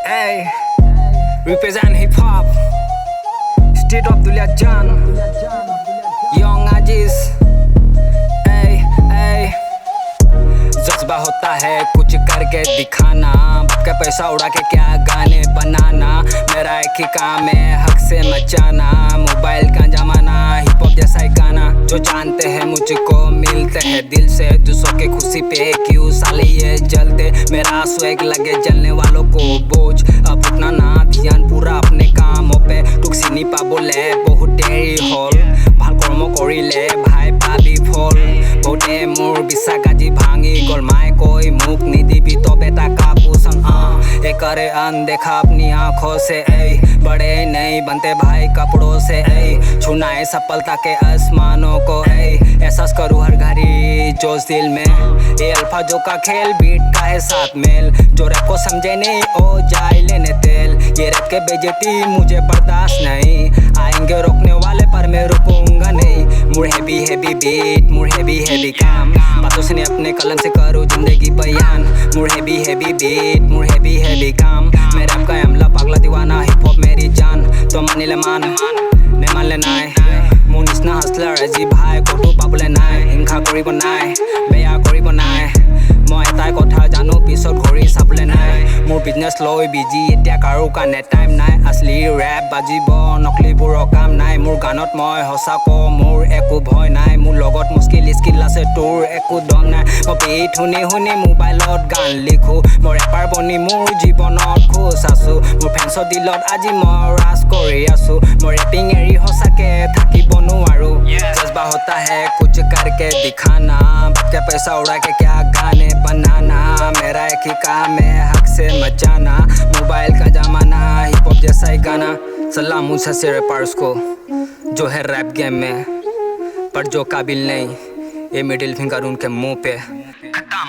Hey, represent hip hop, State of Dulia Jan, Young Aziz. Hey, hey, जज्बा होता है कुछ करके दिखाना, बाप का पैसा उड़ा के क्या गाने बनाना। मेरा एक ही काम है हक से मचाना, मोबाइल का जमाना हिप हॉप जैसा ही गाना। जो जानते हैं मुझको मिलते हैं दिल से, दूसरों के खुशी पे क्यों साले ये जलते। मेरा स्वैग लगे जलने वालों को बोझ, अब उठना ना ध्यान पूरा अपने कामों पे। टुक्सिनी पा बोले बहुत देरी हल, ভাল কৰ্ম কৰিলে ভাই পাবি ফল। বহুতে মোৰ বিশ্বাস আজি ভাঙি গ'ল, মায়ে কৈ মোক নিদিবি তো বেটা কাপোচন। ये करे अनदेखा अपनी आंखों से, बड़े नहीं बनते भाई कपड़ों से। छूना है सफलता के आसमानों को, एहसास करूँ हर घड़ी जोश दिल में। ये अल्फा जो का खेल बीट का है साथ मेल, जो रैप को समझे नहीं ओ जाए लेने तेल। ये रैप के बेइज्जती मुझे बर्दाश्त नहीं, आएंगे रोकने वाले पर मैं रुकूंगा नहीं। मुड़ हैवी हैवी बीट, मुड़ हैवी हैवी काम, बातों से नहीं अपने कलम से करूँ जिंदगी बयान। मुड़ हैवी हैवी बीट, मुड़ हैवी हैवी काम, मैं रैप का अमला पागला दीवाना, हिप हॉप मेरी जान। तो मानी ले मान ने मान ले नाय, মোৰ নিচিনা হাছলাৰ আজি ভাই ক'তো পাবলৈ নাই। হিংসা কৰিব নাই, বেয়া কৰিব নাই, মই এটাই কথা জানো পিছত ঘূৰি চাবলৈ নাই। মোৰ বিজনেছ লৈ বিজি এতিয়া কাৰো কাৰণে টাইম নাই, আছলি ৰেপ বাজিব নকলিবোৰৰ কাম নাই। মোৰ গানত মই সঁচা কওঁ মোৰ একো ভয় নাই, মোৰ লগত মুস্কিল স্কিল আছে তোৰ একো দম নাই। মই বিট শুনি শুনি মোবাইলত গান লিখোঁ, মই ৰেপাৰ বনি মোৰ জীৱনত খোজ আছোঁ। মোৰ ফেন্সৰ দিলত আজি মই ৰাজ কৰি আছোঁ, মই ৰেপিং এৰি সঁচাকে থাকিব নোৱাৰো। जज्बा होता है कुछ करके दिखाना, बाप का पैसा उड़ा के क्या गाने बनाना। मेरा एक ही काम है हक से मचाना, मोबाइल का जमाना हिप हॉप जैसा ही गाना। सलाम मुझसे से रैपर्स को जो है रैप गेम में, पर जो काबिल नहीं ये मिडिल फिंगर उनके मुंह पे खत्म।